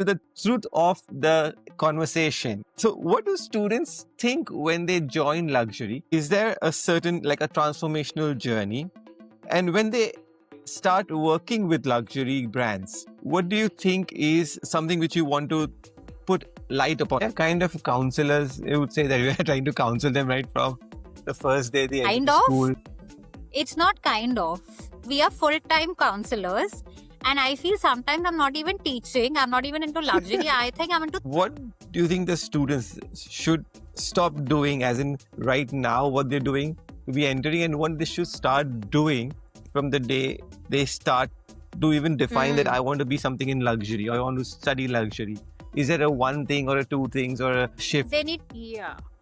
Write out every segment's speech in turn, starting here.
to the truth of the conversation. So, what do students think when they join luxury? Is there a certain, like a transformational journey? And when they start working with luxury brands, what do you think is something which you want to put light upon? They're kind of counselors. I would say that we are trying to counsel them right from the first day they enter Kind of? school. It's not kind of. We are full-time counselors. And I feel sometimes I'm not even teaching. I'm not even into luxury. I think I'm into... What do you think the students should stop doing, as in right now, what they're doing to be entering, and what they should start doing from the day they start to even define that I want to be something in luxury or I want to study luxury? Is there a one thing or a two things or a shift? They need,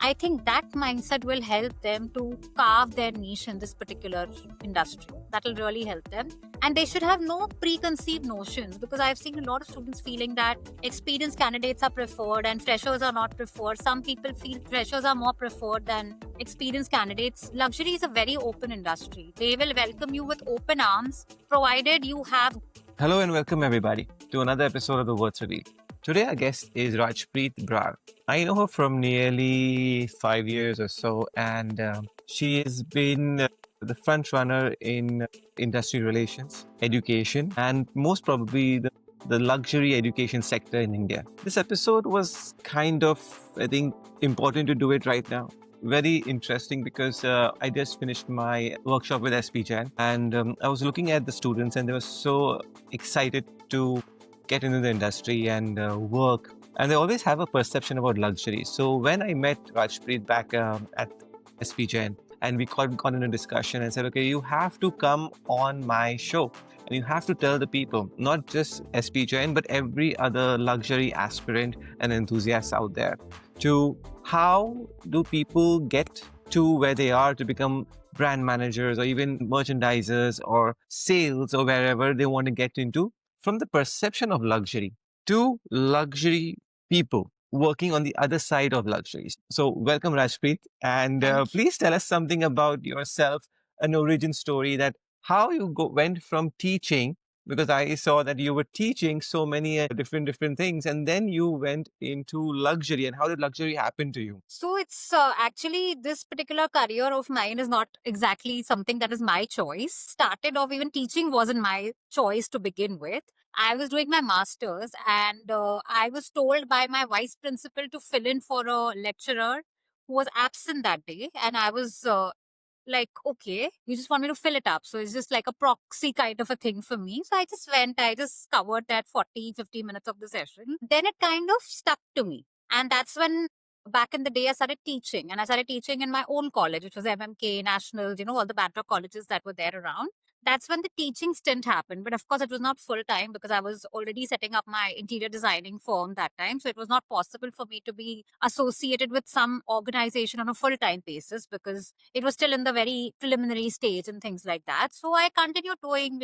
I think that mindset will help them to carve their niche in this particular industry. That will really help them. And they should have no preconceived notions, because I've seen a lot of students feeling that experienced candidates are preferred and freshers are not preferred. Some people feel freshers are more preferred than experienced candidates. Luxury is a very open industry. They will welcome you with open arms, provided you have... Hello and welcome everybody to another episode of The Words Revealed. Today our guest is Rajpreet Brar. I know her from nearly 5 years or so, and she has been the front runner in industry relations, education, and most probably the luxury education sector in India. This episode was kind of, I think, important to do it right now. Very interesting because I just finished my workshop with SP Jain, and I was looking at the students and they were so excited to get into the industry and work. And they always have a perception about luxury. So when I met Rajpreet back at SP Jain, and we got in a discussion and said, okay, you have to come on my show and you have to tell the people, not just SP Jain, but every other luxury aspirant and enthusiast out there, to how do people get to where they are to become brand managers or even merchandisers or sales or wherever they want to get into, from the perception of luxury to luxury people working on the other side of luxuries. So welcome Rajpreet, and please tell us something about yourself, an origin story, that how you went from teaching, because I saw that you were teaching so many different things, and then you went into luxury, and how did luxury happen to you? So it's actually, this particular career of mine is not exactly something that is my choice. Started off, even teaching wasn't my choice to begin with. I was doing my master's, and I was told by my vice principal to fill in for a lecturer who was absent that day. And I was like, okay, you just want me to fill it up. So it's just like a proxy kind of a thing for me. So I just went, I just covered that 40-50 minutes of the session. Then it kind of stuck to me. And that's when back in the day I started teaching. And I started teaching in my own college, which was MMK, Nationals, all the Bangalore colleges that were there around. That's when the teaching stint happened. But of course, it was not full time because I was already setting up my interior designing firm that time. So it was not possible for me to be associated with some organization on a full time basis because it was still in the very preliminary stage and things like that. So I continued doing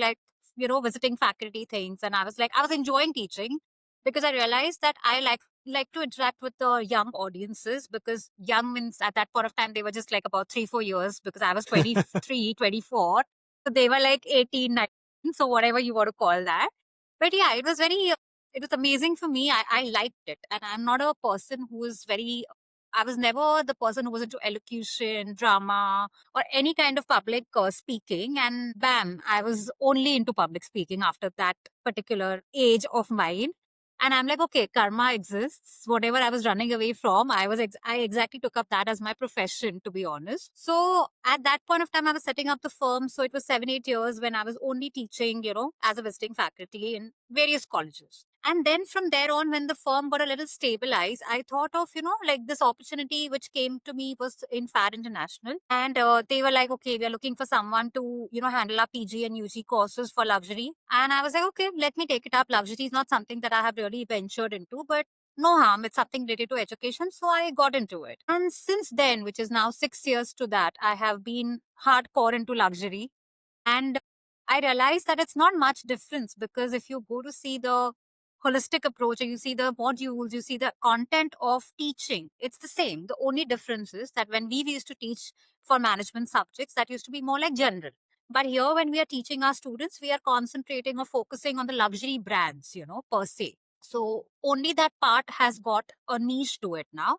visiting faculty things. And I was enjoying teaching because I realized that I like to interact with the young audiences, because young means at that point of time, they were just like about 3-4 years, because I was 23, 24. So they were like 18, 19, so whatever you want to call that. But yeah, it was amazing for me. I liked it. And I'm not a person who is I was never the person who was into elocution, drama, or any kind of public speaking. And bam, I was only into public speaking after that particular age of mine. And I'm like, okay, karma exists. Whatever I was running away from, I exactly took up that as my profession, to be honest. So at that point of time, I was setting up the firm. So it was 7-8 years when I was only teaching, as a visiting faculty in various colleges. And then from there on, when the firm got a little stabilized, I thought of, like this opportunity which came to me was in FAD International. And they were like, okay, we are looking for someone to, handle our PG and UG courses for luxury. And I was like, okay, let me take it up. Luxury is not something that I have really ventured into, but no harm. It's something related to education. So I got into it. And since then, which is now 6 years to that, I have been hardcore into luxury. And I realized that it's not much difference, because if you go to see the holistic approach and you see the modules, you see the content of teaching, it's the same. The only difference is that when we used to teach for management subjects, that used to be more like general. But here, when we are teaching our students, we are concentrating or focusing on the luxury brands, per se. So only that part has got a niche to it now.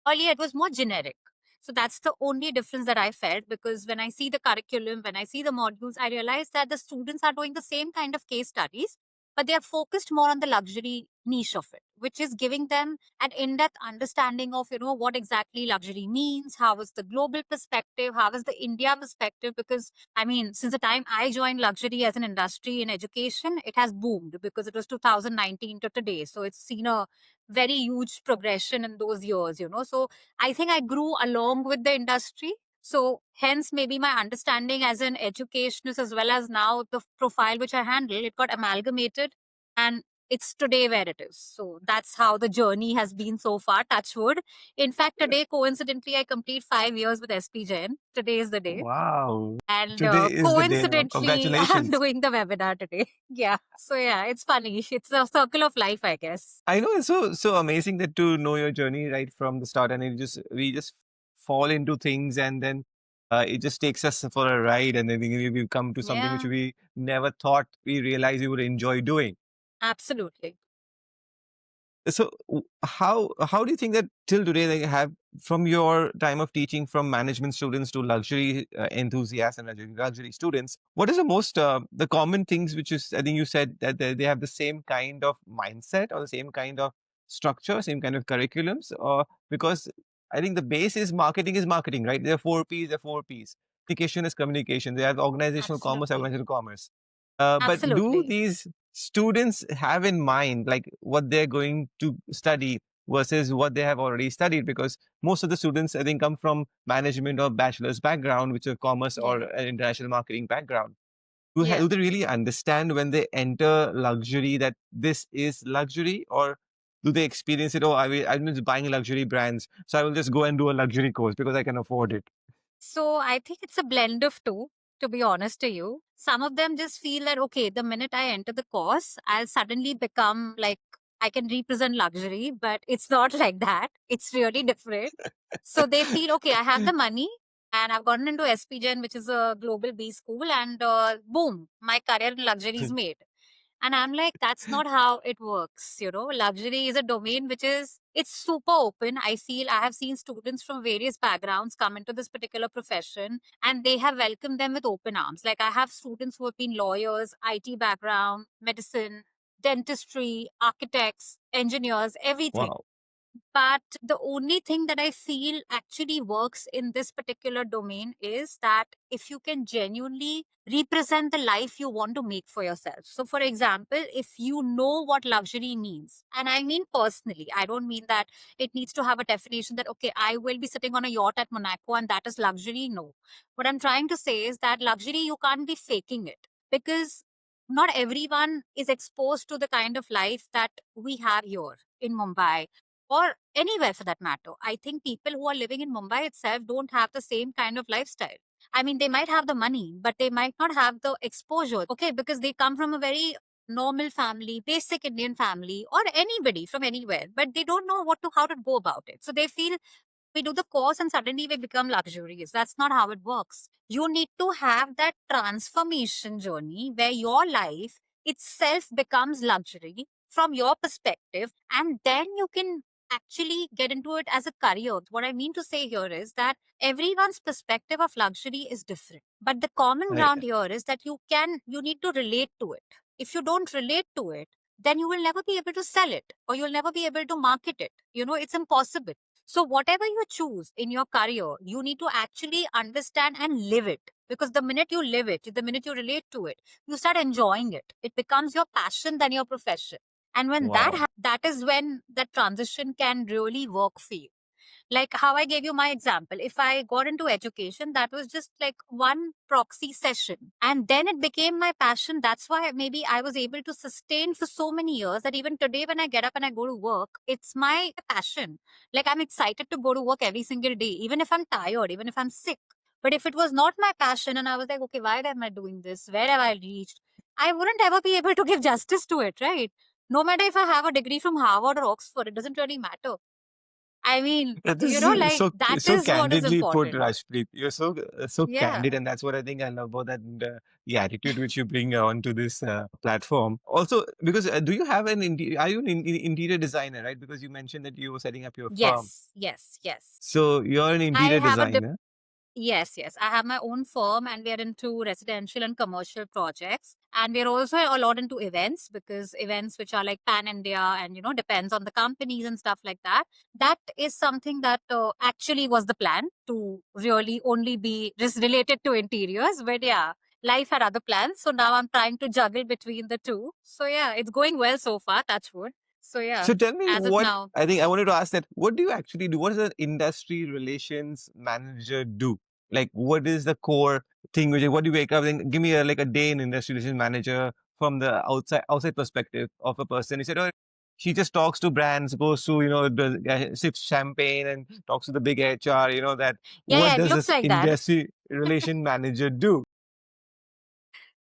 Earlier it was more generic. So that's the only difference that I felt, because when I see the curriculum, when I see the modules, I realize that the students are doing the same kind of case studies, but they are focused more on the luxury niche of it, which is giving them an in-depth understanding of, what exactly luxury means, how is the global perspective, how is the India perspective. Because I mean, since the time I joined luxury as an industry in education, it has boomed, because it was 2019 to today. So it's seen a very huge progression in those years. So I think I grew along with the industry. So hence maybe my understanding as an educationist, as well as now the profile which I handle, it got amalgamated, and it's today where it is. So that's how the journey has been so far, touch wood. In fact, today, coincidentally, I complete 5 years with SP Jain. Today is the day. Wow. And Today is the day. Wow. coincidentally, I'm Congratulations. doing the webinar today. Yeah. So yeah, it's funny. It's a circle of life, I guess. I know it's so amazing that to know your journey right from the start, and we just fall into things, and then it just takes us for a ride, and then we come to something which Yeah, we never thought we realize we would enjoy doing. absolutely. So how do you think that till today they have, from your time of teaching, from management students to luxury enthusiasts and luxury students, what is the most the common things which is, I think you said that they have the same kind of mindset or the same kind of structure, same kind of curriculums, or because I think the base is marketing, right? There are four P's, there are four P's. Communication is communication. They have Absolutely. organizational commerce. But do Absolutely. these students have in mind like what they're going to study versus what they have already studied? Because most of the students, I think, come from management or bachelor's background, which are commerce or Yeah. an international marketing background. Do Yeah. they really understand when they enter luxury that this is luxury, or do they experience it? Oh, I'm just buying luxury brands, so I will just go and do a luxury course because I can afford it. So I think it's a blend of two, to be honest to you. Some of them just feel that, okay, the minute I enter the course, I'll suddenly become like, I can represent luxury, but it's not like that. It's really different. So they feel, okay, I have the money and I've gotten into SPGen, which is a global B school, and boom, my career in luxury is made. And I'm like, that's not how it works. Luxury is a domain which is, it's super open. I feel I have seen students from various backgrounds come into this particular profession, and they have welcomed them with open arms. Like I have students who have been lawyers, IT background, medicine, dentistry, architects, engineers, everything. Wow. But the only thing that I feel actually works in this particular domain is that if you can genuinely represent the life you want to make for yourself. So, for example, if you know what luxury means, and I mean personally, I don't mean that it needs to have a definition that, okay, I will be sitting on a yacht at Monaco and that is luxury. No. What I'm trying to say is that luxury, you can't be faking it, because not everyone is exposed to the kind of life that we have here in Mumbai or anywhere for that matter. I think people who are living in Mumbai itself don't have the same kind of lifestyle. I mean, they might have the money, but they might not have the exposure, okay, because they come from a very normal family, basic Indian family, or anybody from anywhere, but they don't know how to go about it. So they feel we do the course and suddenly we become luxurious. That's not how it works. You need to have that transformation journey where your life itself becomes luxury from your perspective, and then you can actually get into it as a career. What I mean to say here is that everyone's perspective of luxury is different. But the common I, ground here is that you need to relate to it. If you don't relate to it, then you will never be able to sell it, or you'll never be able to market it. It's impossible. So, whatever you choose in your career, you need to actually understand and live it. Because the minute you live it, the minute you relate to it, you start enjoying it. It becomes your passion than your profession. And when wow. that is when that transition can really work for you. Like how I gave you my example. If I got into education, that was just like one proxy session. And then it became my passion. That's why maybe I was able to sustain for so many years that even today, when I get up and I go to work, it's my passion. Like I'm excited to go to work every single day, even if I'm tired, even if I'm sick. But if it was not my passion and I was like, okay, why am I doing this? Where have I reached? I wouldn't ever be able to give justice to it, right? No matter if I have a degree from Harvard or Oxford, it doesn't really matter. I mean, That is like that so is what is candidly put, important. Rashpreet. You're so Yeah. candid, and that's what I think I love about that and, the attitude which you bring onto this platform. Also, because do you have are you an interior designer, right? Because you mentioned that you were setting up your firm. Yes, yes, yes. So you're an I interior have a designer. Yes, yes. I have my own firm and we are into residential and commercial projects. And we're also a lot into events because events which are like pan India and, depends on the companies and stuff like that. That is something that actually was the plan to really only be just related to interiors. But yeah, life had other plans. So now I'm trying to juggle between the two. So yeah, it's going well so far. Touch wood. So yeah, So tell me as of what now. I think I wanted to ask that what do you actually do? What does an industry relations manager do? Like what is the core thing which what do you wake up and give me like a day in industry relations manager from the outside perspective of a person. He said, oh, she just talks to brands, goes to, sips champagne and talks to the big HR, that Yeah, what yeah, it does looks this like that. industry relation manager do?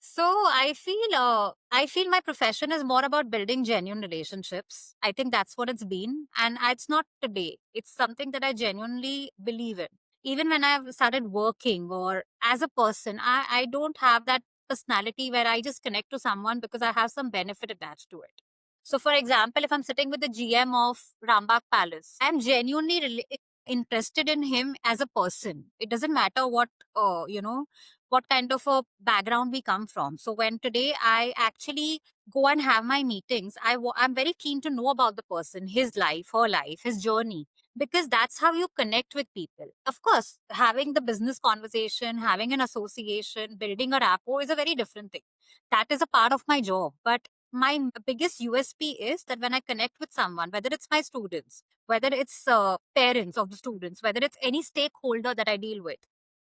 So I feel my profession is more about building genuine relationships. I think that's what it's been. And it's not today. It's something that I genuinely believe in. Even when I've started working or as a person, I don't have that personality where I just connect to someone because I have some benefit attached to it. So for example, if I'm sitting with the GM of Rambagh Palace, I'm genuinely interested in him as a person. It doesn't matter what kind of a background we come from. So when today I actually go and have my meetings, I'm very keen to know about the person, his life, her life, his journey, because that's how you connect with people. Of course, having the business conversation, having an association, building a rapport is a very different thing. That is a part of my job. But my biggest USP is that when I connect with someone, whether it's my students, whether it's parents of the students, whether it's any stakeholder that I deal with,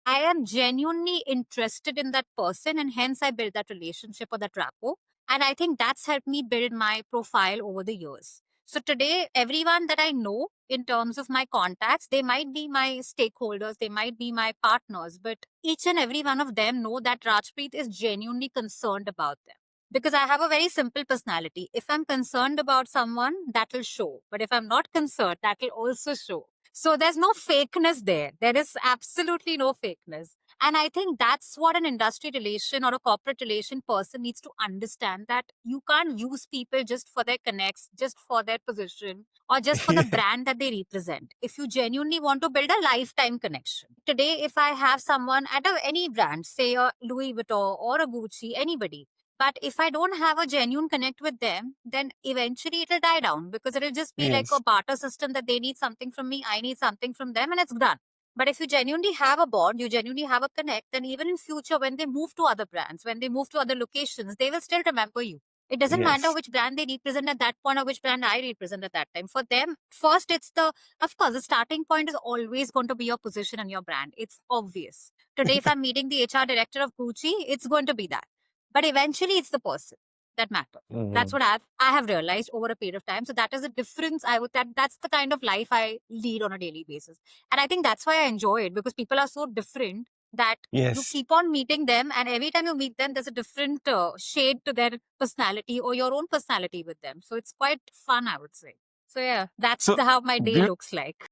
I am genuinely interested in that person and hence I build that relationship or that rapport. And I think that's helped me build my profile over the years. So today, everyone that I know in terms of my contacts, they might be my stakeholders, they might be my partners, but each and every one of them know that Rajpreet is genuinely concerned about them. Because I have a very simple personality. If I'm concerned about someone, that will show. But if I'm not concerned, that will also show. So there's no fakeness there. There is absolutely no fakeness. And I think that's what an industry relation or a corporate relation person needs to understand, that you can't use people just for their connects, just for their position, or just for the Yeah. brand that they represent. If you genuinely want to build a lifetime connection. Today, if I have someone at any brand, say a Louis Vuitton or a Gucci, anybody, but if I don't have a genuine connect with them, then eventually it'll die down because it'll just be like a Yes. barter system that they need something from me, I need something from them, and it's done. But if you genuinely have a bond, you genuinely have a connect, then even in future, when they move to other brands, when they move to other locations, they will still remember you. It doesn't matter Yes. which brand they represent at that point or which brand I represent at that time. For them, first, of course, the starting point is always going to be your position and your brand. It's obvious. Today, if I'm meeting the HR director of Gucci, it's going to be that. But eventually, it's the person that matters. That's Mhm. what I have realized over a period of time. So that is the difference. That's the kind of life I lead on a daily basis, and I think that's why I enjoy it, because people are so different that you Yes. keep on meeting them, and every time you meet them, there's a different shade to their personality or your own personality with them. So it's quite fun, I would say. So yeah, that's So how my day looks like.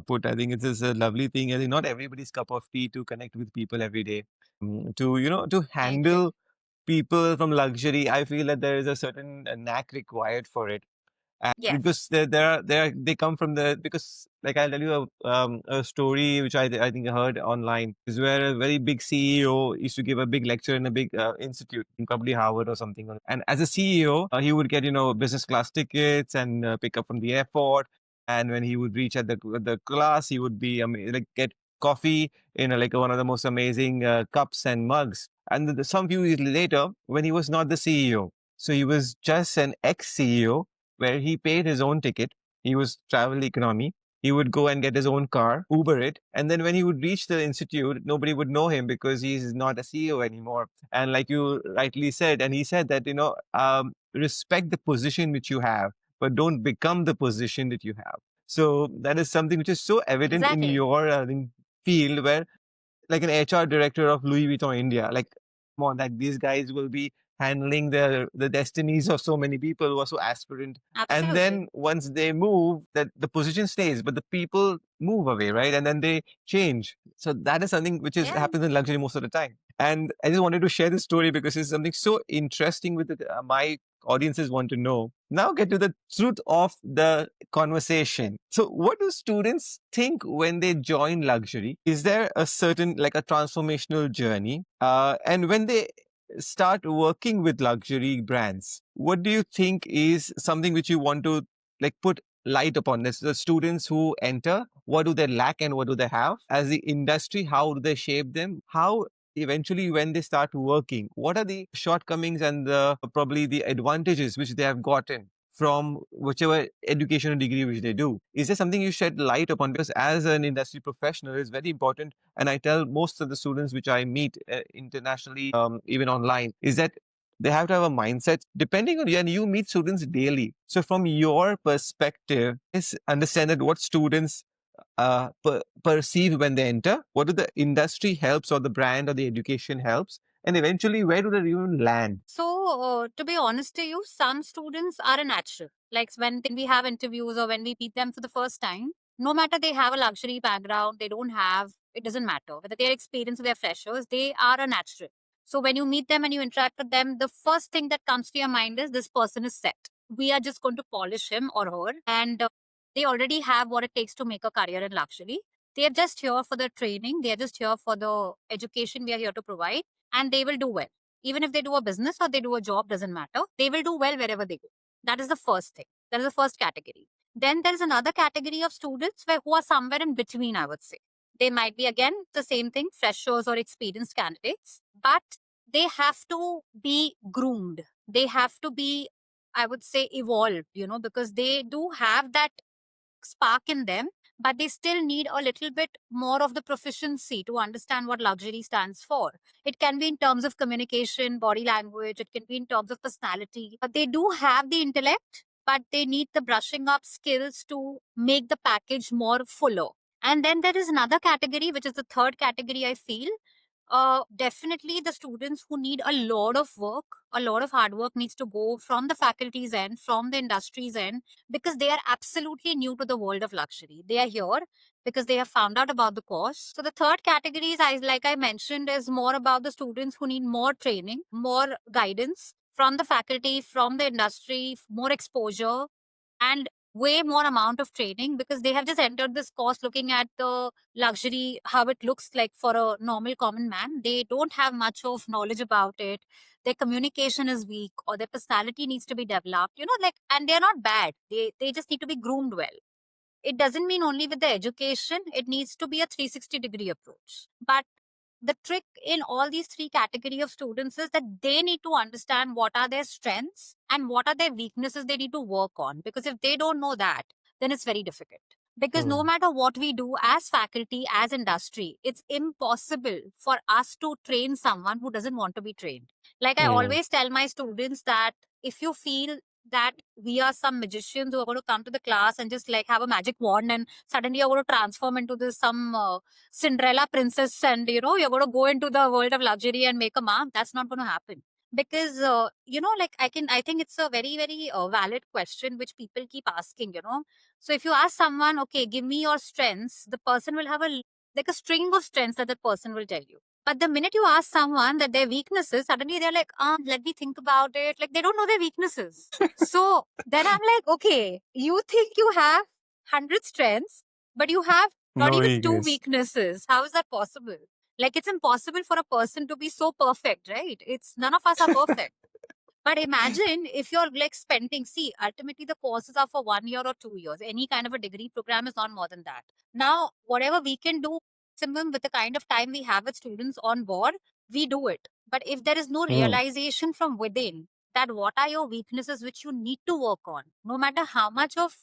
put. I think it is a lovely thing. I think not everybody's cup of tea to connect with people every day. To to I agree. handle people from luxury. I feel that there is a certain knack required for it. And Yes. because they come from the because like I'll tell you a story which I think I heard online is where a very big CEO used to give a big lecture in a big institute, probably Harvard or something. And as a CEO, he would get business class tickets and pick up from the airport. And when he would reach at the class, he would be like get coffee in like one of the most amazing cups and mugs. And some few years later, when he was not the CEO, so he was just an ex CEO where he paid his own ticket. He was travel economy. He would go and get his own car, Uber it, and then when he would reach the institute, nobody would know him because he's not a CEO anymore. And like you rightly said, and he said that respect the position which you have, but don't become the position that you have. So that is something which is so evident in Exactly. your field, where like an HR director of Louis Vuitton India, like come on, that these guys will be handling the destinies of so many people who are so aspirant. And Absolutely. then once they move, that the position stays, but the people move away, right? And then they change. So that is something which is Yeah. happens in luxury most of the time. And I just wanted to share this story because it's something so interesting with it. My audiences want to know. Now get to the truth of the conversation. So what do students think when they join luxury? Is there a certain, like a transformational journey? And when they start working with luxury brands, what do you think is something which you want to like put light upon this? The students who enter, what do they lack and what do they have? As the industry, how do they shape them? How eventually when they start working, what are the shortcomings and the probably the advantages which they have gotten from whichever educational degree which they do? Is there something you shed light upon? Because as an industry professional, it's very important. And I tell most of the students which I meet internationally, even online, is that they have to have a mindset depending on you, and you meet students daily. So from your perspective, is understand that what students perceive when they enter, what do the industry helps or the brand or the education helps, and eventually where do they even land? So, to be honest to you, some students are a natural. Like when we have interviews or when we meet them for the first time, no matter they have a luxury background, they don't have, it doesn't matter. Whether they're experienced or they're freshers, they are a natural. So when you meet them and you interact with them, the first thing that comes to your mind is this person is set. We are just going to polish him or her. And they already have what it takes to make a career in luxury. They are just here for the training. They are just here for the education we are here to provide. And they will do well. Even if they do a business or they do a job, doesn't matter. They will do well wherever they go. That is the first thing. That is the first category. Then there is another category of students who are somewhere in between, I would say. They might be, again, the same thing, freshers or experienced candidates, but they have to be groomed. They have to be, I would say, evolved, because they do have that spark in them, but they still need a little bit more of the proficiency to understand what luxury stands for. It can be in terms of communication, body language, it can be in terms of personality. But they do have the intellect, but they need the brushing up skills to make the package more fuller. And then there is another category, which is the third category, I feel. Definitely the students who need a lot of work, a lot of hard work needs to go from the faculty's end, from the industry's end, because they are absolutely new to the world of luxury. They are here because they have found out about the course. So the third category is, like I mentioned, is more about the students who need more training, more guidance from the faculty, from the industry, more exposure, and way more amount of training, because they have just entered this course looking at the luxury, how it looks like for a normal common man. They don't have much of knowledge about it. Their communication is weak or their personality needs to be developed, and they're not bad. They just need to be groomed well. It doesn't mean only with the education, it needs to be a 360-degree approach. But the trick in all these three category of students is that they need to understand what are their strengths and what are their weaknesses they need to work on, because if they don't know that, then it's very difficult. Because no Hmm. matter what we do as faculty, as industry, it's impossible for us to train someone who doesn't want to be trained. Like I Hmm. always tell my students that if you feel that we are some magicians who are going to come to the class and just like have a magic wand and suddenly you're going to transform into this some Cinderella princess, and you're going to go into the world of luxury and make a mark, that's not going to happen. Because like I think it's a very very valid question which people keep asking. So if you ask someone, okay, give me your strengths, the person will have like a string of strengths that the person will tell you. But the minute you ask someone that their weaknesses, suddenly they're like, let me think about it. Like they don't know their weaknesses. So then I'm like, okay, you think you have 100 strengths, but you have not No even two weakness. weaknesses. How is that possible? Like it's impossible for a person to be so perfect, right? It's none of us are perfect. But imagine if you're like spending, see, ultimately the courses are for 1 year or 2 years. Any kind of a degree program is not more than that. Now, whatever we can do, maximum with the kind of time we have with students on board, we do it. But if there is no Hmm. realization from within that what are your weaknesses which you need to work on, no matter how much of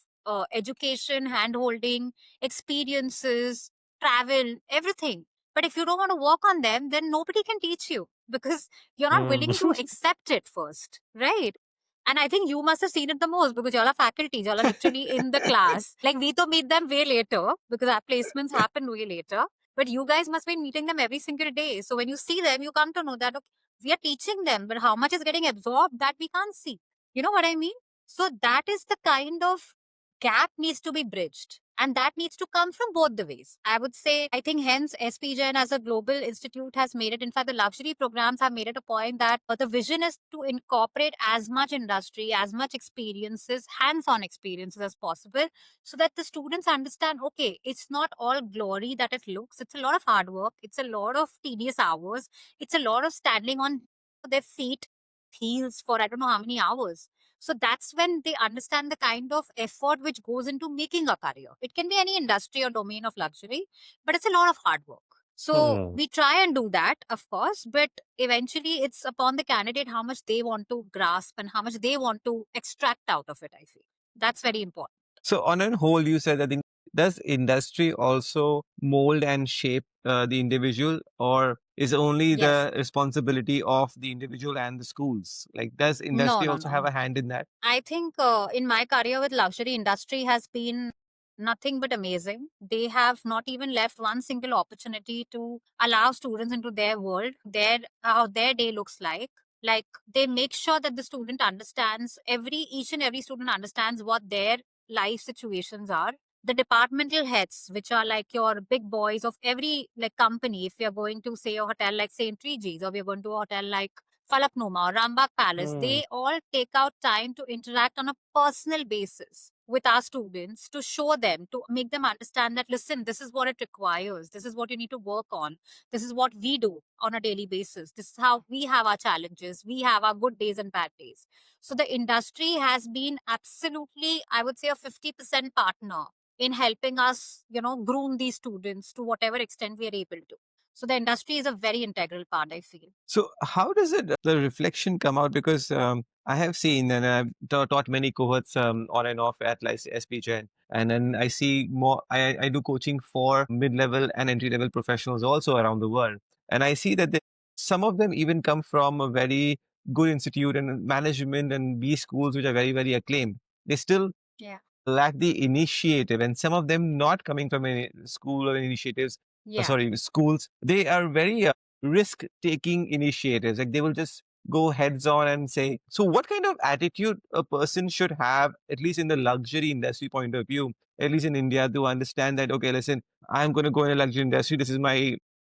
education, hand holding, experiences, travel, everything. But if you don't want to work on them, then nobody can teach you because you're not Hmm. willing to accept it first, right? And I think you must have seen it the most because y'all are faculty, y'all are literally in the class. Like we to meet them way later because our placements happen way later. But you guys must be meeting them every single day. So when you see them, you come to know that okay, We are teaching them, but how much is getting absorbed, that we can't see. You know what I mean? So that is the kind of gap needs to be bridged. And that needs to come from both the ways. I would say, I think hence SPJN as a global institute has made it. In fact, the luxury programs have made it a point that the vision is to incorporate as much industry, as much experiences, hands-on experiences as possible, so that the students understand, okay, it's not all glory that it looks. It's a lot of hard work. It's a lot of tedious hours. It's a lot of standing on their feet, heels for I don't know how many hours. So that's when they understand the kind of effort which goes into making a career. It can be any industry or domain of luxury, but it's a lot of hard work. So Hmm. we try and do that, of course, but eventually it's upon the candidate how much they want to grasp and how much they want to extract out of it, I feel. That's very important. So on a whole, you said, I think, does industry also mold and shape the individual, or is only Yes. the responsibility of the individual and the schools? Like, does No, industry no, also have no. a hand in that? I think in my career with luxury industry has been nothing but amazing. They have not even left one single opportunity to allow students into their world, their how their day looks like. Like they make sure that the student understands each and every student understands what their life situations are. The departmental heads, which are like your big boys of every like company, if we are going to say a hotel like St. Regis or we are going to a hotel like Falaknuma or Rambagh Palace, Hmm. they all take out time to interact on a personal basis with our students to show them, to make them understand that, listen, this is what it requires. This is what you need to work on. This is what we do on a daily basis. This is how we have our challenges. We have our good days and bad days. So the industry has been absolutely, I would say, a 50% partner in helping us, groom these students to whatever extent we are able to. So the industry is a very integral part, I feel. So how does the reflection come out? Because I have seen and I've taught many cohorts on and off at like SPGen, and then I see more. I do coaching for mid-level and entry-level professionals also around the world, and I see that some of them even come from a very good institute and management and B schools which are very very acclaimed. They still Yeah. lack the initiative, and some of them not coming from a school or initiatives, Yeah. sorry, schools, they are very risk taking initiatives. Like they will just go heads on and say, so what kind of attitude a person should have, at least in the luxury industry point of view, at least in India, to understand that, okay, listen, I'm going to go in a luxury industry. This is my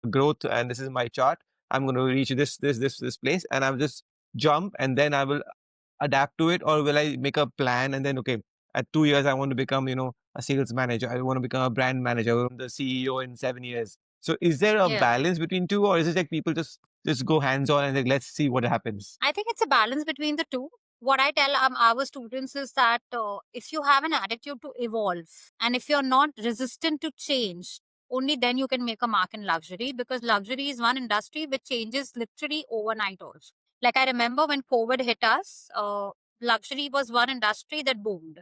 growth and this is my chart. I'm going to reach this place, and I'll just jump, and then I will adapt to it, or will I make a plan and then, okay, at 2 years I want to become, a sales manager, I want to become a brand manager, I want the CEO in 7 years. So is there a Yeah. balance between two, or is it like people just go hands on and like, let's see what happens? I think it's a balance between the two. What I tell our students is that if you have an attitude to evolve and if you're not resistant to change, only then you can make a mark in luxury, because luxury is one industry which changes literally overnight also. Like I remember when COVID hit us, luxury was one industry that boomed.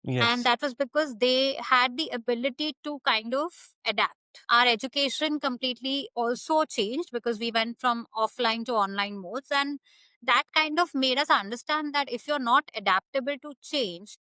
And Yes. that was because they had the ability to kind of adapt. Our education completely also changed because we went from offline to online modes. And that kind of made us understand that if you're not adaptable to change,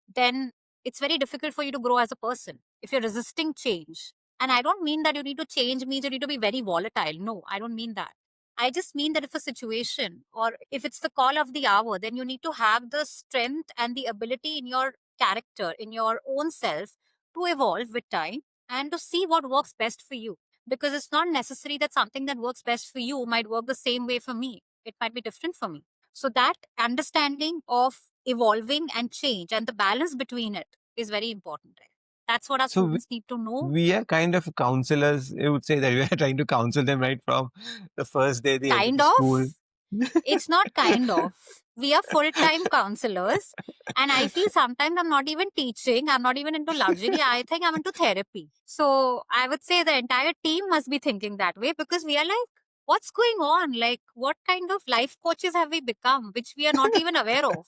then it's very difficult for you to grow as a person if you're resisting change. And I don't mean that you need to change means you need to be very volatile. No, I don't mean that. I just mean that if a situation or if it's the call of the hour, then you need to have the strength and the ability in your character, in your own self, to evolve with time and to see what works best for you. Because it's not necessary that something that works best for you might work the same way for me. It might be different for me. So that understanding of evolving and change and the balance between it is very important. That's what our So students need to know. we are kind of counselors. I would say that we are trying to counsel them right from the first day they enter Kind the school. of. It's not kind of. We are full time counselors. And I feel sometimes I'm not even teaching. I'm not even into luxury. I think I'm into therapy. So I would say the entire team must be thinking that way, because we are like, what's going on? Like, what kind of life coaches have we become, which we are not even aware of?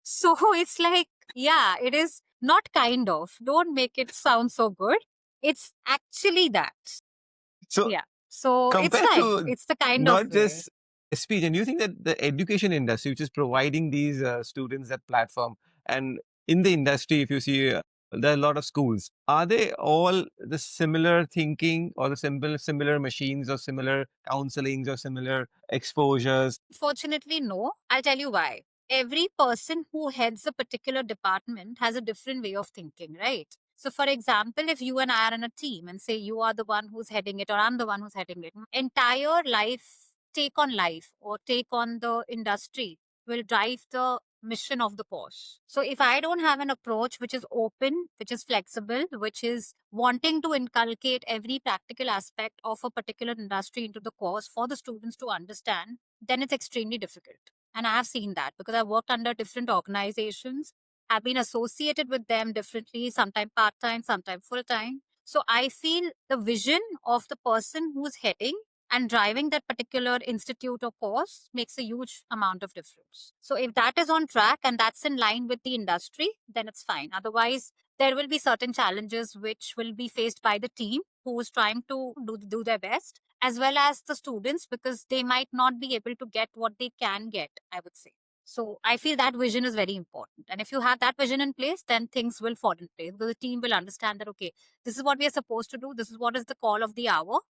So it's like, yeah, it is not kind of. Don't make it sound so good. It's actually that. So Yeah. So it's compared fine. to It's the kind of not way. just speech, and do you think that the education industry, which is providing these students that platform, and in the industry, if you see There are a lot of schools. Are they all the similar thinking or the similar machines or similar counselings or similar exposures? Fortunately, no. I'll tell you why. Every person who heads a particular department has a different way of thinking, right? So, for example, if you and I are in a team and say you are the one who's heading it or I'm the one who's heading it, entire life or take on the industry will drive the mission of the course. So, if I don't have an approach which is open, which is flexible, which is wanting to inculcate every practical aspect of a particular industry into the course for the students to understand, then it's extremely difficult. And I have seen that because I've worked under different organizations, have been associated with them differently, sometimes part time, sometimes full time. So I feel the vision of the person who's heading and driving that particular institute or course makes a huge amount of difference. So if that is on track and that's in line with the industry, then it's fine. Otherwise, there will be certain challenges which will be faced by the team who is trying to do their best, as well as the students, because they might not be able to get what they can get, I would say. So I feel that vision is very important. And if you have that vision in place, then things will fall in place because the team will understand that, okay, this is what we are supposed to do. This is what is the call of the hour.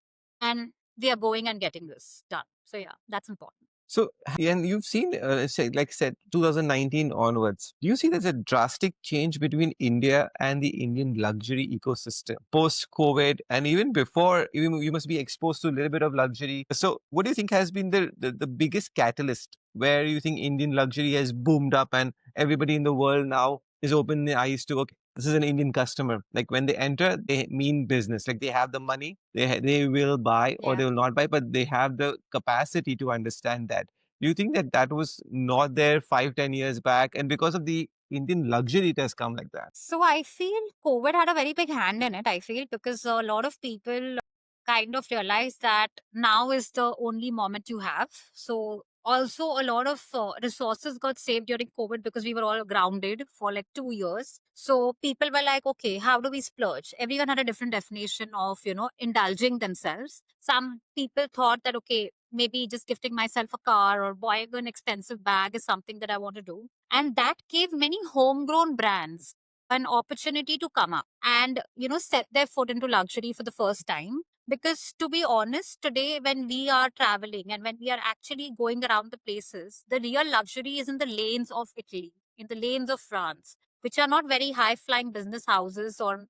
And we are going and getting this done. So yeah, that's important. So, and you've seen, say, like said, 2019 onwards, do you see there's a drastic change between India and the Indian luxury ecosystem post COVID, and even before? You must be exposed to a little bit of luxury. So, what do you think has been the biggest catalyst where you think Indian luxury has boomed up and everybody in the world now is opening their eyes to, okay, this is an Indian customer. Like when they enter, they mean business. Like they have the money, they will buy or Yeah. they will not buy, but they have the capacity to understand that. Do you think that that was not there 5, 10 years back, and because of the Indian luxury, it has come like that? So I feel COVID had a very big hand in it, I feel, because a lot of people kind of realized that now is the only moment you have. So also a lot of resources got saved during COVID because we were all grounded for like 2 years. So people were like, okay, how do we splurge? Everyone had a different definition of, indulging themselves. Some people thought that, okay, maybe just gifting myself a car or buying an expensive bag is something that I want to do. And that gave many homegrown brands an opportunity to come up and, set their foot into luxury for the first time. Because to be honest, today when we are traveling and when we are actually going around the places, the real luxury is in the lanes of Italy, in the lanes of France, which are not very high flying business houses or,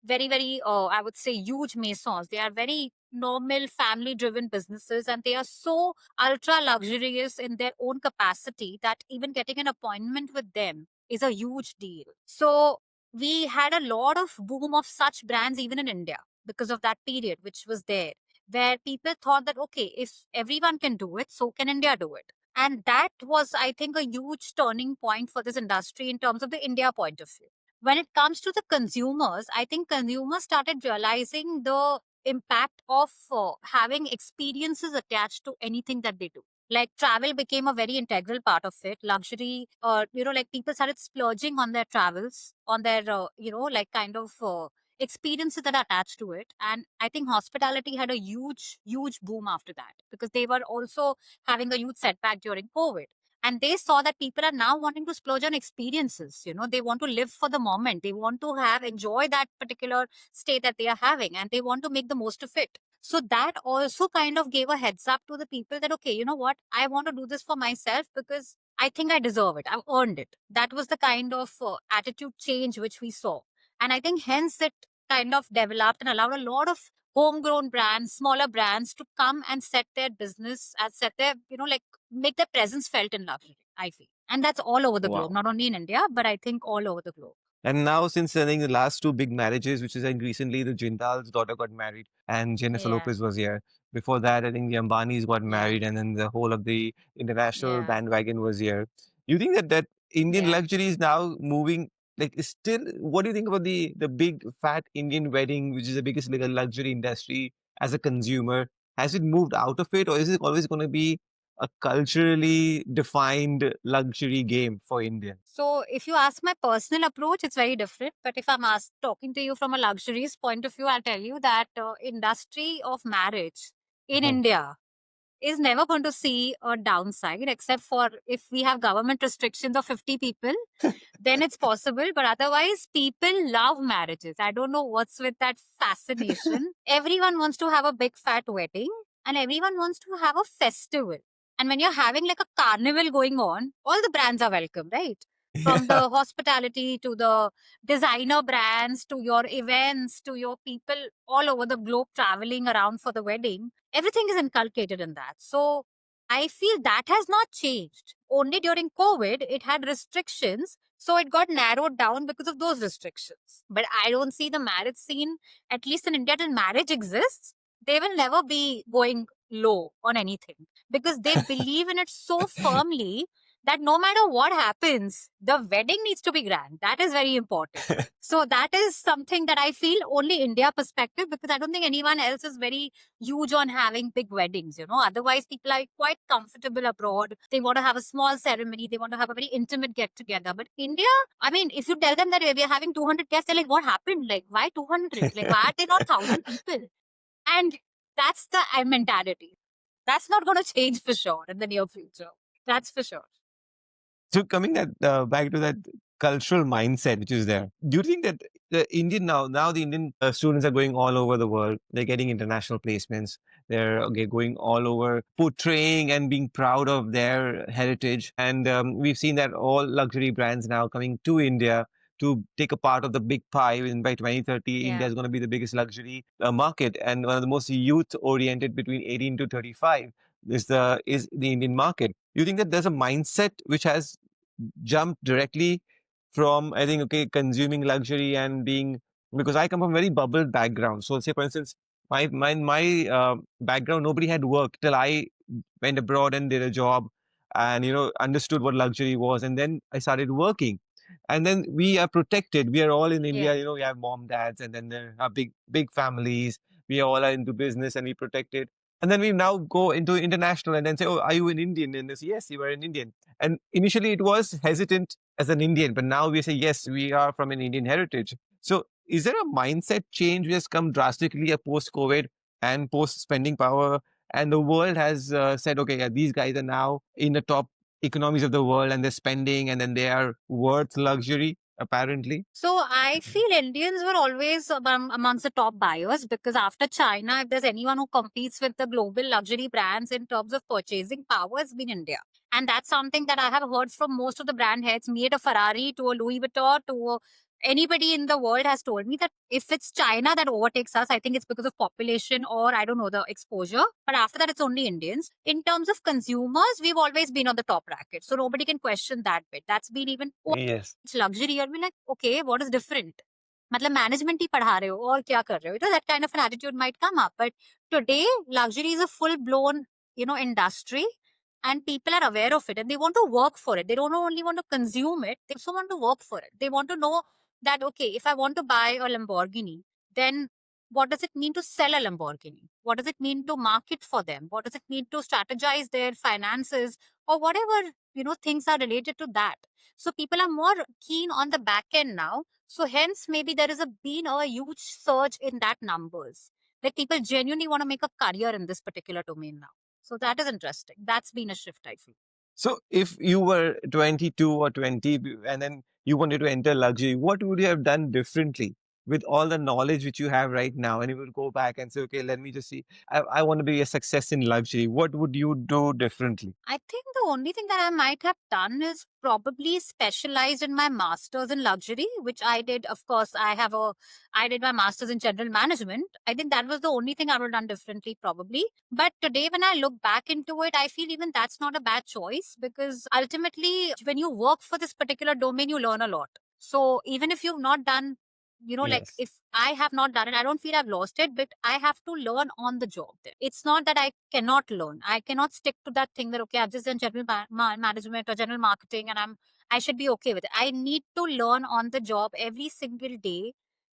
very, very, I would say, huge maisons. They are very normal family driven businesses and they are so ultra luxurious in their own capacity that even getting an appointment with them is a huge deal. So we had a lot of boom of such brands even in India because of that period which was there, where people thought that, okay, if everyone can do it, so can India do it. And that was, I think, a huge turning point for this industry in terms of the India point of view. When it comes to the consumers, I think consumers started realizing the impact of having experiences attached to anything that they do. Like travel became a very integral part of it. Luxury, like people started splurging on their travels, on their, like kind of experiences that are attached to it. And I think hospitality had a huge, huge boom after that because they were also having a huge setback during COVID. And they saw that people are now wanting to splurge on experiences. They want to live for the moment. They want to enjoy that particular stay that they are having and they want to make the most of it. So that also kind of gave a heads up to the people that, okay, you know what? I want to do this for myself because I think I deserve it. I've earned it. That was the kind of attitude change which we saw. And I think hence it kind of developed and allowed a lot of homegrown brands, smaller brands to come and set their business and set their, like make their presence felt in luxury, I feel. And that's all over the globe, Wow. not only in India, but I think all over the globe. And now, since I think the last two big marriages, which is like recently the Jindal's daughter got married and Jennifer Yeah. Lopez was here. Before that, I think the Ambanis got Yeah. married and then the whole of the international Yeah. bandwagon was here. You think that Indian Yeah. luxury is now moving, like is still, what do you think about the big fat Indian wedding, which is the biggest like, luxury industry as a consumer? Has it moved out of it or is it always going to be a culturally defined luxury game for India? So, if you ask my personal approach, it's very different. But if I'm talking to you from a luxurious point of view, I'll tell you that industry of marriage in India is never going to see a downside, except for if we have government restrictions of 50 people, then it's possible. But otherwise, people love marriages. I don't know what's with that fascination. Everyone wants to have a big fat wedding and everyone wants to have a festival. And when you're having like a carnival going on, all the brands are welcome, right? From Yeah. the hospitality to the designer brands to your events to your people all over the globe traveling around for the wedding, everything is inculcated in that. So I feel that has not changed. Only during COVID, it had restrictions. So it got narrowed down because of those restrictions. But I don't see the marriage scene, at least in India, till marriage exists, they will never be going low on anything because they believe in it so firmly that no matter what happens, the wedding needs to be grand. That is very important. So that is something that I feel only India perspective, because I don't think anyone else is very huge on having big weddings, you know. Otherwise, people are quite comfortable abroad. They want to have a small ceremony. They want to have a very intimate get together. But India, I mean, if you tell them that we are having 200 guests, they're like, what happened? Like, why 200? Like, why are they not 1,000 people? And that's the mentality. That's not going to change for sure in the near future. That's for sure. So coming back to that cultural mindset which is there, do you think that the Indian now the Indian students are going all over the world? They're getting international placements. They're going all over, portraying and being proud of their heritage. And we've seen that all luxury brands now coming to India to take a part of the big pie. And by 2030, India Yeah. is going to be the biggest luxury market and one of the most youth oriented between 18 to 35 is the Indian market. You think that there's a mindset which has jumped directly from, I think, okay, consuming luxury and being, because I come from a very bubbled background. So say for instance, my background, nobody had worked till I went abroad and did a job and understood what luxury was, and then I started working. And then we are protected. We are all in Yeah. India, we have mom, dads, and then there are big families. We all are into business and we protected. And then we now go into international and then say, oh, are you an Indian? And they say, yes, you are an Indian. And initially it was hesitant as an Indian, but now we say, yes, we are from an Indian heritage. So is there a mindset change which has come drastically post COVID and post spending power? And the world has said, okay, yeah, these guys are now in the top economies of the world and they're spending and then they are worth luxury, apparently. So I feel Indians were always amongst the top buyers, because after China, if there's anyone who competes with the global luxury brands in terms of purchasing power, it's been India. And that's something that I have heard from most of the brand heads, be it a Ferrari to a Louis Vuitton to anybody in the world has told me that if it's China that overtakes us, I think it's because of population or I don't know, the exposure. But after that, it's only Indians. In terms of consumers, we've always been on the top bracket. So nobody can question that bit. That's been even Yes. it's luxury. You'll be like, okay, what is different? मतलब management ही पढ़ा रहे हो और क्या कर रहे हो? You know, that kind of an attitude might come up. But today, luxury is a full blown, industry, and people are aware of it and they want to work for it. They don't only want to consume it, they also want to work for it. They want to know that, okay, if I want to buy a Lamborghini, then what does it mean to sell a Lamborghini? What does it mean to market for them? What does it mean to strategize their finances or whatever, things are related to that? So people are more keen on the back end now. So hence maybe there is been a huge surge in that numbers. Like people genuinely want to make a career in this particular domain now. So that is interesting. That's been a shift, I feel. So if you were 22 or 20 and then you wanted to enter luxury, what would you have done differently with all the knowledge which you have right now? And you would go back and say, okay, let me just see, I want to be a success in luxury. What would you do differently? I think the only thing that I might have done is probably specialized in my master's in luxury, which I did. Of course, I did my master's in general management. I think that was the only thing I would have done differently, probably. But today, when I look back into it, I feel even that's not a bad choice, because ultimately, when you work for this particular domain, you learn a lot. So even if you've not done, like Yes. if I have not done it, I don't feel I've lost it, but I have to learn on the job there. It's not that I cannot learn. I cannot stick to that thing that, okay, I've just done general management or general marketing and I should be okay with it. I need to learn on the job every single day,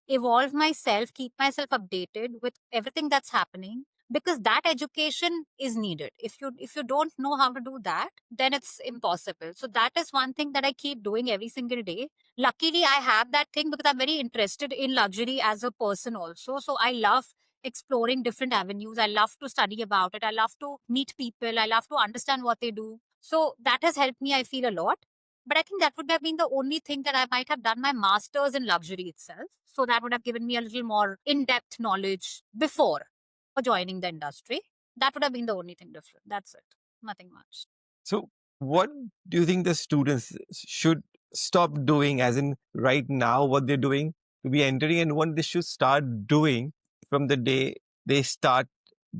evolve myself, keep myself updated with everything that's happening, because that education is needed. If you don't know how to do that, then it's impossible. So that is one thing that I keep doing every single day. Luckily, I have that thing because I'm very interested in luxury as a person also. So I love exploring different avenues. I love to study about it. I love to meet people. I love to understand what they do. So that has helped me, I feel, a lot. But I think that would have been the only thing that I might have done my master's in luxury itself. So that would have given me a little more in depth knowledge before joining the industry. That would have been the only thing different. That's it. Nothing much. So, what do you think the students should stop doing, as in right now, what they're doing to be entering, and what they should start doing from the day they start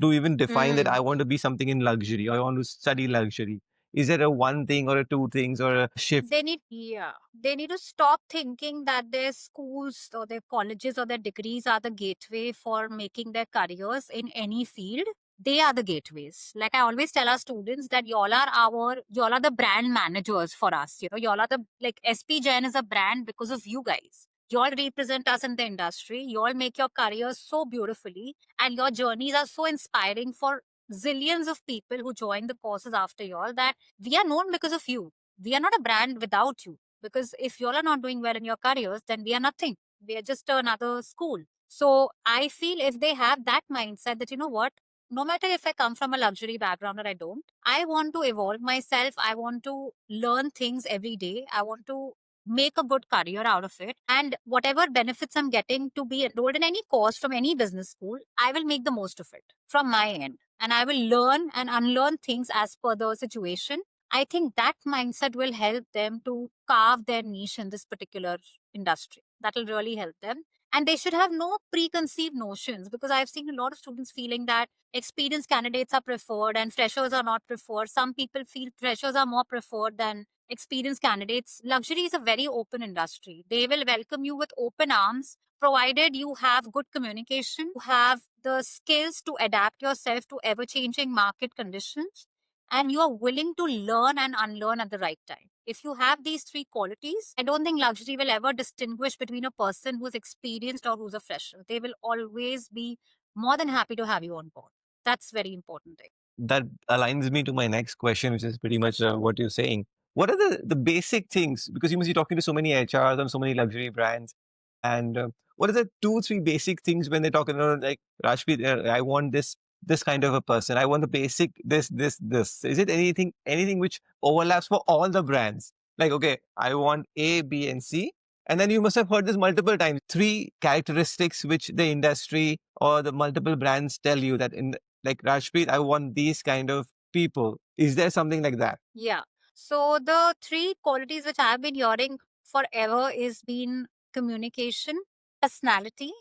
to even define that Hmm. I want to be something in luxury or I want to study luxury? Is there a one thing or a two things or a shift? They need to stop thinking that their schools or their colleges or their degrees are the gateway for making their careers in any field. They are the gateways. Like I always tell our students that y'all are the brand managers for us. Y'all are the, like, SP Jain is a brand because of you guys. Y'all represent us in the industry. Y'all make your careers so beautifully, and your journeys are so inspiring for zillions of people who join the courses after y'all, that we are known because of you. We are not a brand without you, because if you all are not doing well in your careers, then we are nothing. We are just another school. So I feel if they have that mindset that, you know what, no matter if I come from a luxury background or I don't, I want to evolve myself. I want to learn things every day. I want to make a good career out of it. And whatever benefits I'm getting to be enrolled in any course from any business school, I will make the most of it from my end. And I will learn and unlearn things as per the situation. I think that mindset will help them to carve their niche in this particular industry. That will really help them. And they should have no preconceived notions, because I've seen a lot of students feeling that experienced candidates are preferred and freshers are not preferred. Some people feel freshers are more preferred than experienced candidates. Luxury is a very open industry. They will welcome you with open arms, provided you have good communication, you have the skills to adapt yourself to ever changing market conditions, and you are willing to learn and unlearn at the right time. If you have these three qualities, I don't think luxury will ever distinguish between a person who's experienced or who's a fresher. They will always be more than happy to have you on board. That's very important thing. That aligns me to my next question, which is pretty much what you're saying. What are the basic things? Because you must be talking to so many HRs and so many luxury brands. And what are the two, three basic things when they're talking about, like, Rashpreet, I want this kind of a person. I want the basic this. Is it anything which overlaps for all the brands? Like, okay, I want A, B, and C. And then you must have heard this multiple times. Three characteristics which the industry or the multiple brands tell you that in, like, Rajpreet, I want these kind of people. Is there something like that? Yeah. So the three qualities which I've been hearing forever is been communication, personality,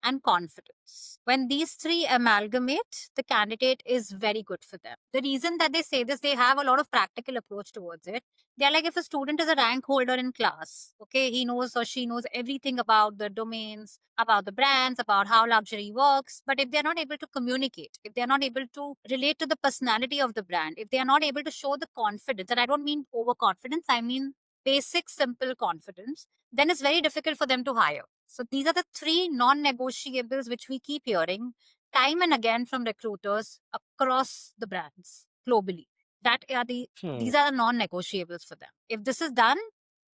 and confidence. When these three amalgamate, the candidate is very good for them. The reason that they say this, they have a lot of practical approach towards it. They're like, if a student is a rank holder in class, okay, he knows or she knows everything about the domains, about the brands, about how luxury works. But if they're not able to communicate, if they're not able to relate to the personality of the brand, if they are not able to show the confidence, and I don't mean overconfidence, I mean basic, simple confidence, then it's very difficult for them to hire. So these are the three non-negotiables which we keep hearing time and again from recruiters across the brands globally. That are Hmm. these are the non-negotiables for them. If this is done,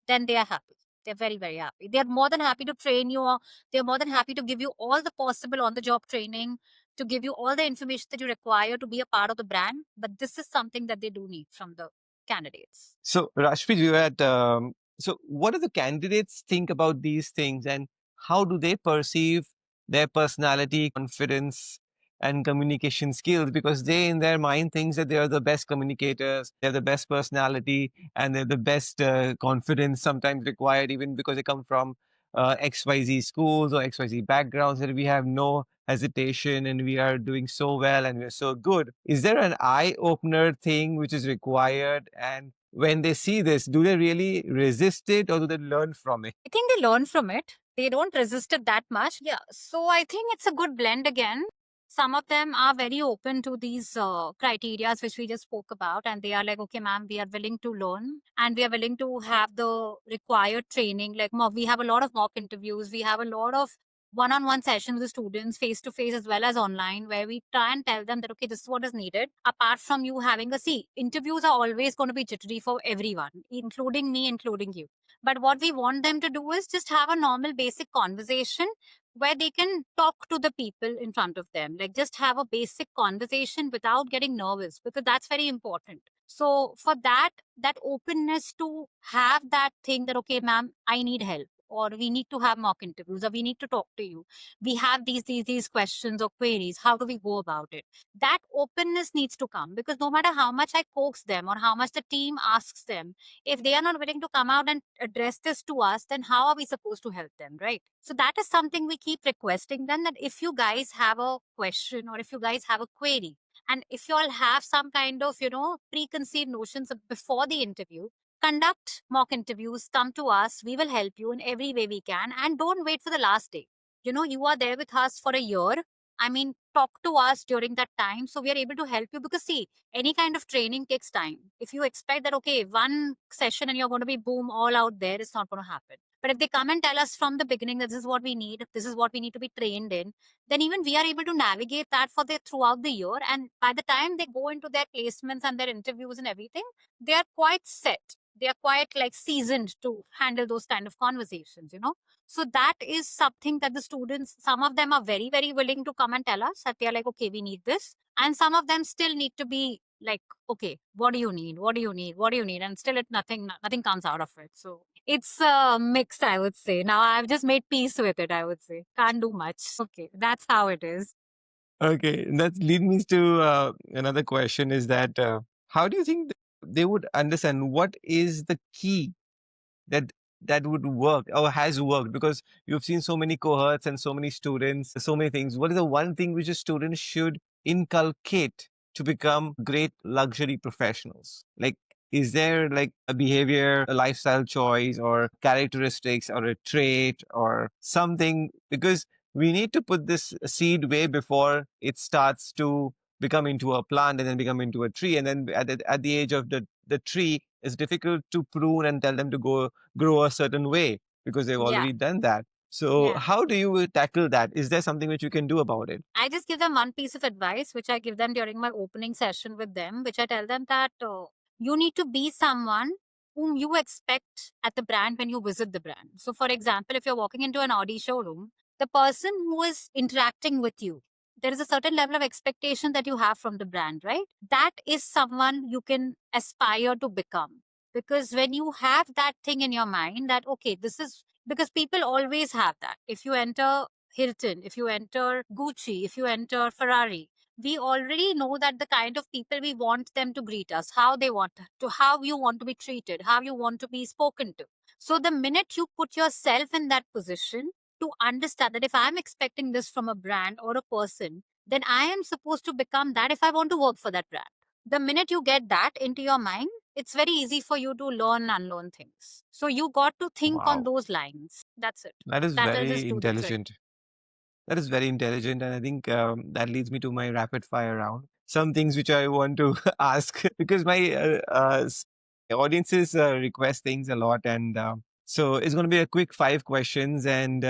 then they are happy. They're very, very happy. They're more than happy to train you, or they're more than happy to give you all the possible on-the-job training, to give you all the information that you require to be a part of the brand. But this is something that they do need from the candidates. So, Rashpreet, you had. So, what do the candidates think about these things, and how do they perceive their personality, confidence, and communication skills? Because they, in their mind, thinks that they are the best communicators, they're the best personality, and they're the best confidence sometimes required, even because they come from XYZ schools or XYZ backgrounds, that we have no hesitation and we are doing so well and we're so good. Is there an eye opener thing which is required? And when they see this, do they really resist it or do they learn from it? I think they learn from it. They don't resist it that much. Yeah. So I think it's a good blend again. Some of them are very open to these criteria which we just spoke about, and they are like, okay, ma'am, we are willing to learn and we are willing to have the required training. Like, we have a lot of mock interviews, we have a lot of one-on-one sessions with the students, face to face as well as online, where we try and tell them that, okay, this is what is needed. Apart from you having a see, interviews are always going to be jittery for everyone, including me, including you. But what we want them to do is just have a normal basic conversation where they can talk to the people in front of them, like just have a basic conversation without getting nervous, because that's very important. So for that, that openness to have that thing that, okay, ma'am, I need help, or we need to have mock interviews, or we need to talk to you. We have these questions or queries. How do we go about it? That openness needs to come, because no matter how much I coax them or how much the team asks them, if they are not willing to come out and address this to us, then how are we supposed to help them, right? So that is something we keep requesting them, that if you guys have a question or if you guys have a query, and if you all have some kind of, preconceived notions before the interview, conduct mock interviews, come to us, we will help you in every way we can, and don't wait for the last day. You are there with us for a year. I mean, talk to us during that time so we are able to help you, because see, any kind of training takes time. If you expect that, okay, one session and you're going to be boom all out there, it's not going to happen. But if they come and tell us from the beginning that this is what we need, this is what we need to be trained in, then even we are able to navigate that for their throughout the year. And by the time they go into their placements and their interviews and everything, they are quite set. They are quite like seasoned to handle those kind of conversations. So that is something that the students, some of them are very, very willing to come and tell us that they are like, okay, we need this. And some of them still need to be like, okay, what do you need? What do you need? What do you need? And still nothing comes out of it. So it's a mix, I would say. Now I've just made peace with it, I would say. Can't do much. Okay, that's how it is. Okay, that leads me to another question is that how do you think they would understand what is the key that that would work or has worked? Because you've seen so many cohorts and so many students, so many things. What is the one thing which a student should inculcate to become great luxury professionals? Like, is there like a behavior, a lifestyle choice, or characteristics, or a trait, or something? Because we need to put this seed way before it starts to become into a plant and then become into a tree. And then at the age of the tree, it's difficult to prune and tell them to go grow a certain way because they've Yeah. already done that. So Yeah. how do you tackle that? Is there something which you can do about it? I just give them one piece of advice, which I give them during my opening session with them, which I tell them that you need to be someone whom you expect at the brand when you visit the brand. So, for example, if you're walking into an Audi showroom, the person who is interacting with you, there is a certain level of expectation that you have from the brand, right? That is someone you can aspire to become. Because when you have that thing in your mind that, okay, this is because people always have that. If you enter Hilton, if you enter Gucci, if you enter Ferrari, we already know that the kind of people we want them to greet us, how they want to, how you want to be treated, how you want to be spoken to. So the minute you put yourself in that position to understand that if I'm expecting this from a brand or a person, then I am supposed to become that if I want to work for that brand. The minute you get that into your mind, it's very easy for you to learn and unlearn things. So you got to think on Wow, those lines. That's it. that is That I'll very just do the trick. intelligent. That is very intelligent, and I think that leads me to my rapid fire round. Some things which I want to ask because my audiences request things a lot, and so it's going to be a quick 5 questions, and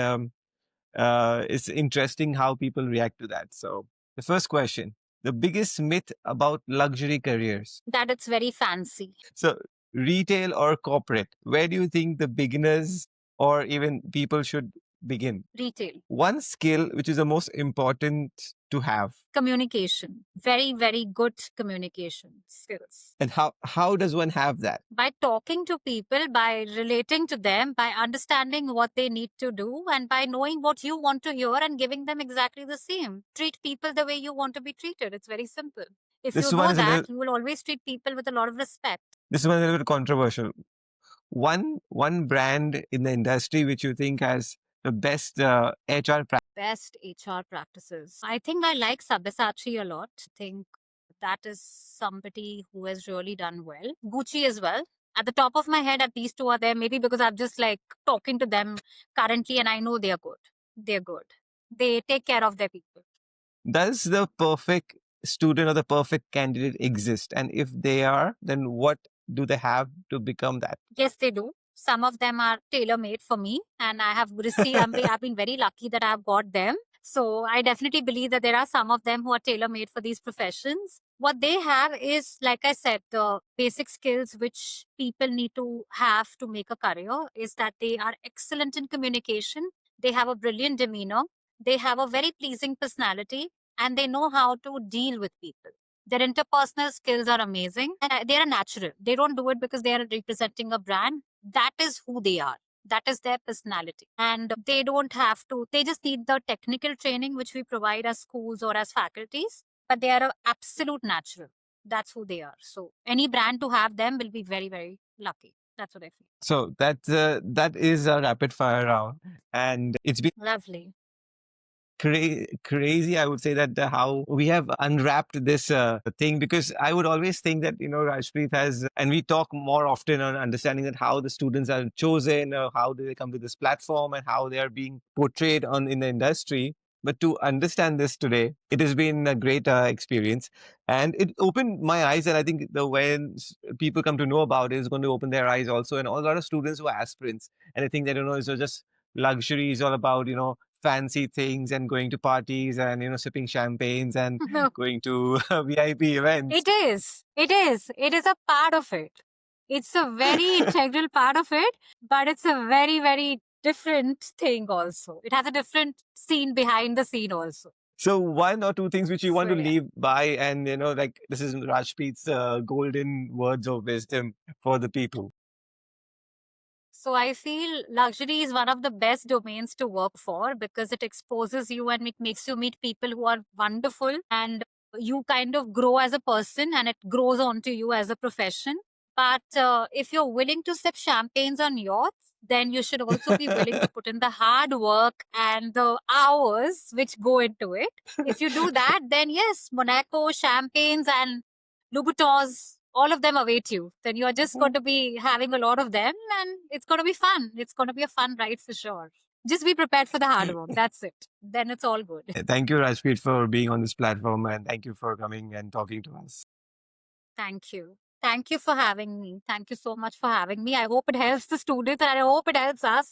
it's interesting how people react to that. So the first question: the biggest myth about luxury careers. That it's very fancy. So retail or corporate? Where do you think the beginners or even people should begin? Retail. One skill which is the most important to have, Communication. Very, very good communication skills. and how does one have that? By talking to people, by relating to them, by understanding what they need to do, and by knowing what you want to hear and giving them exactly the same. Treat people the way you want to be treated. It's very simple. If you This one do is a that, little you will always treat people with a lot of respect. this one is a little bit controversial. One brand in the industry which you think has the best HR Best HR practices. I think I like Sabyasachi a lot. I think that is somebody who has really done well. Gucci as well. At the top of my head, at these two are there, maybe because I'm just like talking to them currently and I know they're good. They're good. They take care of their people. Does the perfect student or the perfect candidate exist? And if they are, then what do they have to become that? Yes, they do. Some of them are tailor made for me, and I have received. I've been very lucky that I've got them. So I definitely believe that there are some of them who are tailor made for these professions. What they have is, like I said, the basic skills which people need to have to make a career is that they are excellent in communication. They have a brilliant demeanor. They have a very pleasing personality, and they know how to deal with people. Their interpersonal skills are amazing, and they are natural. They don't do it because they are representing a brand. That is who they are. That is their personality. And they don't have to, they just need the technical training which we provide as schools or as faculties, but they are a absolute natural. That's who they are. So any brand to have them will be very, very lucky. That's what I feel. So that is a rapid fire round, and it's been Lovely. crazy. I would say that how we have unwrapped this thing, because I would always think that Rajpreet has, and we talk more often on understanding that how the students are chosen, how do they come to this platform, and how they are being portrayed on in the industry. But to understand this today, it has been a great experience, and it opened my eyes. And I think the when people come to know about it is going to open their eyes also, and a lot of students who are aspirants, and I think they don't know it's just luxury is all about fancy things and going to parties and sipping champagnes and No, going to VIP events. it is. It is. It is a part of it. It's a very integral part of it, but it's a very, very different thing also. It has a different scene behind the scene also. So one or two things which you want So to yeah. leave by, and like this is Rajpreet's golden words of wisdom for the people. So I feel luxury is one of the best domains to work for because it exposes you and it makes you meet people who are wonderful, and you kind of grow as a person and it grows onto you as a profession. But if you're willing to sip champagnes on yachts, then you should also be willing to put in the hard work and the hours which go into it. If you do that, then yes, Monaco, champagnes, and Louboutins, all of them await you. Then you're just going to be having a lot of them and it's going to be fun. It's going to be a fun ride for sure. Just be prepared for the hard work. That's it. Then it's all good. Thank you, Rajpreet, for being on this platform, and thank you for coming and talking to us. Thank you. Thank you for having me. Thank you so much for having me. I hope it helps the students and I hope it helps us